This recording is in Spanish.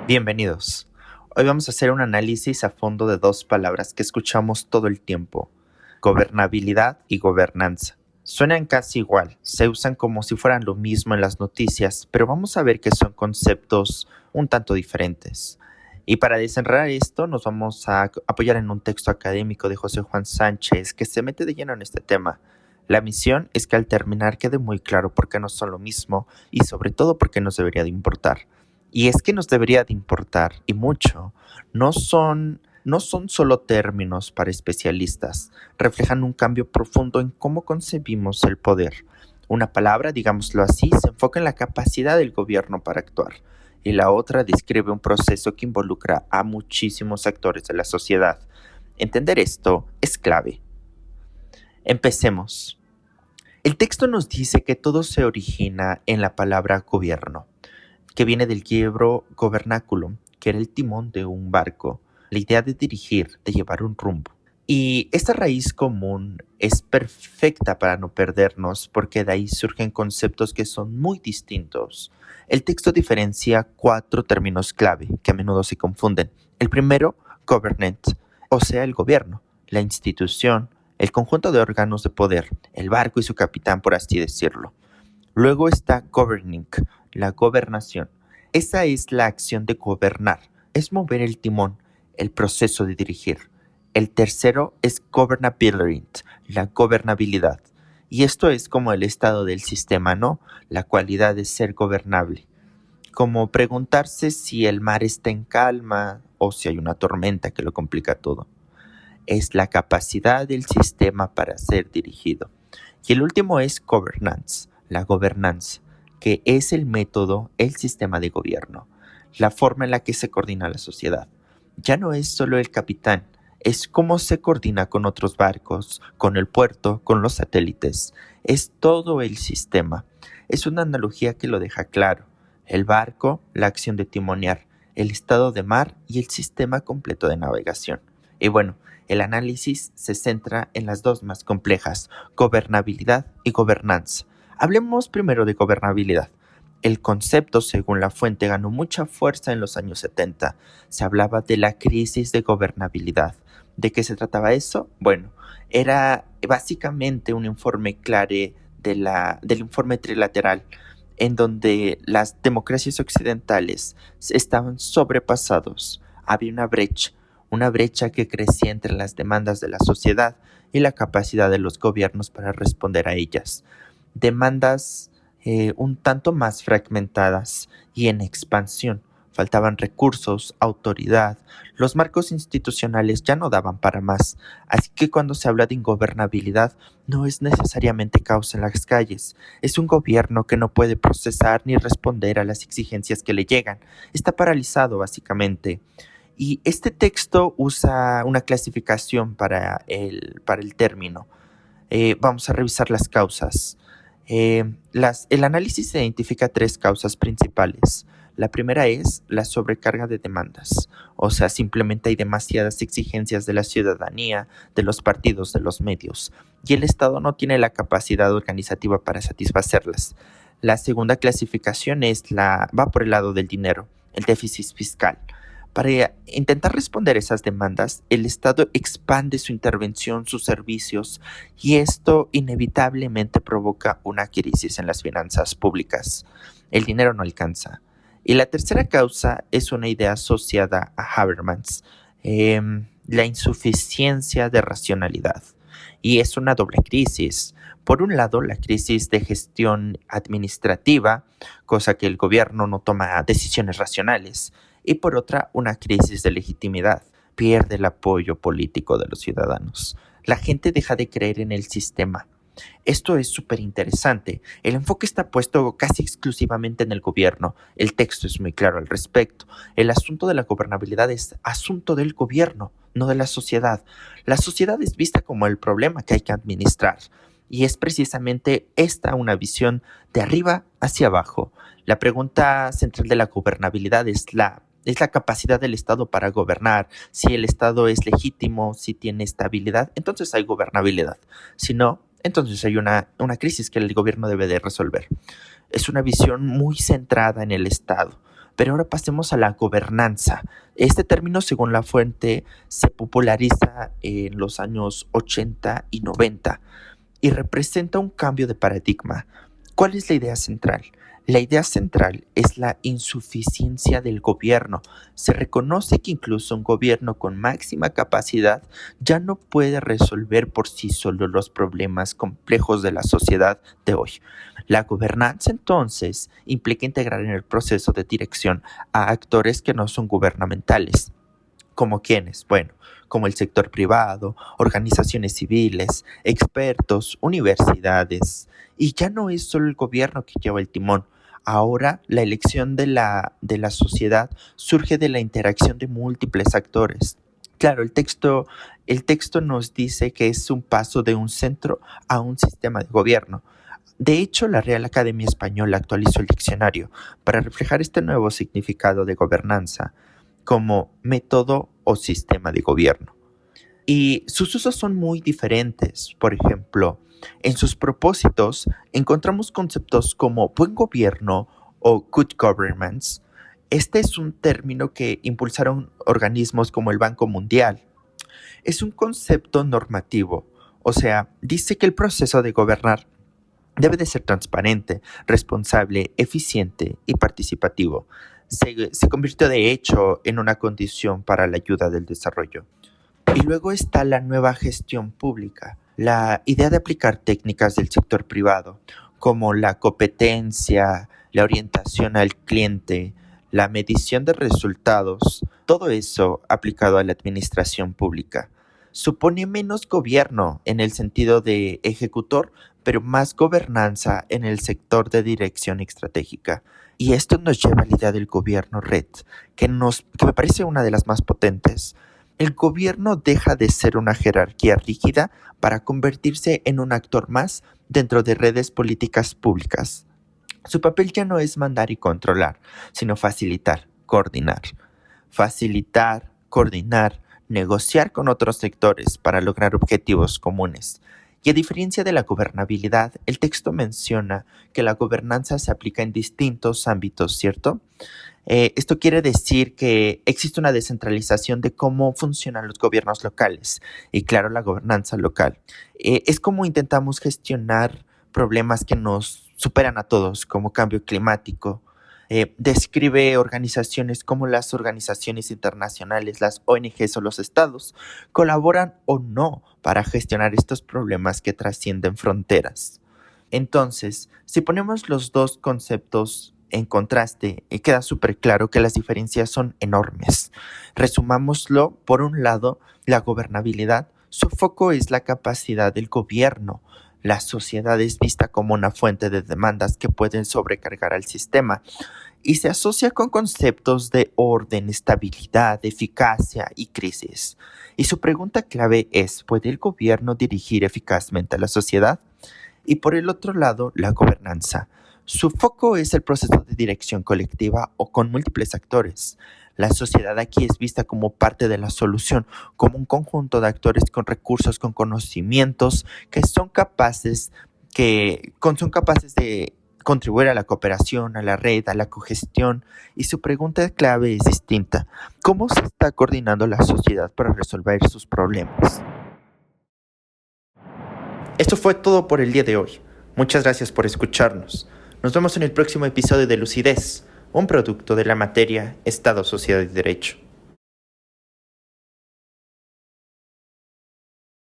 Bienvenidos. Hoy vamos a hacer un análisis a fondo de dos palabras que escuchamos todo el tiempo: gobernabilidad y gobernanza. Suenan casi igual, se usan como si fueran lo mismo en las noticias, pero vamos a ver que son conceptos un tanto diferentes. Y para desenredar esto, nos vamos a apoyar en un texto académico de José Juan Sánchez que se mete de lleno en este tema. La misión es que al terminar quede muy claro por qué no son lo mismo y sobre todo por qué nos debería de importar. Y es que nos debería de importar, y mucho. No son solo términos para especialistas, reflejan un cambio profundo en cómo concebimos el poder. Una palabra, digámoslo así, se enfoca en la capacidad del gobierno para actuar, y la otra describe un proceso que involucra a muchísimos actores de la sociedad. Entender esto es clave. Empecemos. El texto nos dice que todo se origina en la palabra gobierno, que viene del griego gobernaculum, que era el timón de un barco, la idea de dirigir, de llevar un rumbo. Y esta raíz común es perfecta para no perdernos, porque de ahí surgen conceptos que son muy distintos. El texto diferencia 4 términos clave que a menudo se confunden. El primero, government, o sea, el gobierno, la institución, el conjunto de órganos de poder, el barco y su capitán, por así decirlo. Luego está governing, la gobernación. Esa es la acción de gobernar, es mover el timón, el proceso de dirigir. El tercero es governability, la gobernabilidad. Y esto es como el estado del sistema, ¿no? La cualidad de ser gobernable. Como preguntarse si el mar está en calma o si hay una tormenta que lo complica todo. Es la capacidad del sistema para ser dirigido. Y el último es governance, la gobernanza, que es el método, el sistema de gobierno, la forma en la que se coordina la sociedad. Ya no es solo el capitán, es cómo se coordina con otros barcos, con el puerto, con los satélites. Es todo el sistema. Es una analogía que lo deja claro. El barco, la acción de timonear, el estado de mar y el sistema completo de navegación. Y bueno, el análisis se centra en las dos más complejas, gobernabilidad y gobernanza. Hablemos primero de gobernabilidad. El concepto, según la fuente, ganó mucha fuerza en los años 70. Se hablaba de la crisis de gobernabilidad. ¿De qué se trataba eso? Bueno, era básicamente un informe clave del informe trilateral, en donde las democracias occidentales estaban sobrepasados. Había una brecha que crecía entre las demandas de la sociedad y la capacidad de los gobiernos para responder a ellas. Demandas un tanto más fragmentadas y en expansión. Faltaban recursos, autoridad, los marcos institucionales ya no daban para más, así que cuando se habla de ingobernabilidad no es necesariamente caos en las calles, es un gobierno que no puede procesar ni responder a las exigencias que le llegan, está paralizado básicamente. Y este texto usa una clasificación para el término. Vamos a revisar las causas. El análisis identifica 3 causas principales. La primera es la sobrecarga de demandas, o sea, simplemente hay demasiadas exigencias de la ciudadanía, de los partidos, de los medios, y el Estado no tiene la capacidad organizativa para satisfacerlas. La segunda clasificación va por el lado del dinero, el déficit fiscal. Para intentar responder esas demandas, el Estado expande su intervención, sus servicios, y esto inevitablemente provoca una crisis en las finanzas públicas. El dinero no alcanza. Y la tercera causa es una idea asociada a Habermas, la insuficiencia de racionalidad. Y es una doble crisis. Por un lado, la crisis de gestión administrativa, cosa que el gobierno no toma decisiones racionales, y por otra, una crisis de legitimidad. Pierde el apoyo político de los ciudadanos. La gente deja de creer en el sistema. Esto es súper interesante. El enfoque está puesto casi exclusivamente en el gobierno. El texto es muy claro al respecto. El asunto de la gobernabilidad es asunto del gobierno, no de la sociedad. La sociedad es vista como el problema que hay que administrar. Y es precisamente esta una visión de arriba hacia abajo. La pregunta central de la gobernabilidad es la capacidad del Estado para gobernar. Si el Estado es legítimo, si tiene estabilidad, entonces hay gobernabilidad. Si no, entonces hay una crisis que el gobierno debe de resolver. Es una visión muy centrada en el Estado. Pero ahora pasemos a la gobernanza. Este término, según la fuente, se populariza en los años 80 y 90 y representa un cambio de paradigma. ¿Cuál es la idea central? La idea central es la insuficiencia del gobierno. Se reconoce que incluso un gobierno con máxima capacidad ya no puede resolver por sí solo los problemas complejos de la sociedad de hoy. La gobernanza, entonces, implica integrar en el proceso de dirección a actores que no son gubernamentales. ¿Como quiénes? Bueno, como el sector privado, organizaciones civiles, expertos, universidades. Y ya no es solo el gobierno que lleva el timón. Ahora la elección de la sociedad surge de la interacción de múltiples actores. Claro, el texto nos dice que es un paso de un centro a un sistema de gobierno. De hecho, la Real Academia Española actualizó el diccionario para reflejar este nuevo significado de gobernanza como método o sistema de gobierno. Y sus usos son muy diferentes. Por ejemplo, en sus propósitos encontramos conceptos como buen gobierno o good governance. Este es un término que impulsaron organismos como el Banco Mundial. Es un concepto normativo, o sea, dice que el proceso de gobernar debe de ser transparente, responsable, eficiente y participativo. Se convirtió de hecho en una condición para la ayuda del desarrollo. Y luego está la nueva gestión pública, la idea de aplicar técnicas del sector privado, como la competencia, la orientación al cliente, la medición de resultados, todo eso aplicado a la administración pública. Supone menos gobierno en el sentido de ejecutor, pero más gobernanza en el sector de dirección estratégica. Y esto nos lleva a la idea del gobierno red, que me parece una de las más potentes. El gobierno deja de ser una jerarquía rígida para convertirse en un actor más dentro de redes políticas públicas. Su papel ya no es mandar y controlar, sino facilitar, coordinar. Facilitar, coordinar, negociar con otros sectores para lograr objetivos comunes. Y a diferencia de la gobernabilidad, el texto menciona que la gobernanza se aplica en distintos ámbitos, ¿cierto? Esto quiere decir que existe una descentralización de cómo funcionan los gobiernos locales y, claro, la gobernanza local. Es como intentamos gestionar problemas que nos superan a todos, como cambio climático. Describe organizaciones como las organizaciones internacionales, las ONGs o los estados, colaboran o no para gestionar estos problemas que trascienden fronteras. Entonces, si ponemos los dos conceptos en contraste, queda súper claro que las diferencias son enormes. Resumámoslo, por un lado, la gobernabilidad, su foco es la capacidad del gobierno. La sociedad es vista como una fuente de demandas que pueden sobrecargar al sistema y se asocia con conceptos de orden, estabilidad, eficacia y crisis. Y su pregunta clave es, ¿puede el gobierno dirigir eficazmente a la sociedad? Y por el otro lado, la gobernanza. Su foco es el proceso de dirección colectiva o con múltiples actores. La sociedad aquí es vista como parte de la solución, como un conjunto de actores con recursos, con conocimientos, que son capaces de contribuir a la cooperación, a la red, a la cogestión. Y su pregunta clave es distinta. ¿Cómo se está coordinando la sociedad para resolver sus problemas? Esto fue todo por el día de hoy. Muchas gracias por escucharnos. Nos vemos en el próximo episodio de Lucidez, un producto de la materia Estado, Sociedad y Derecho.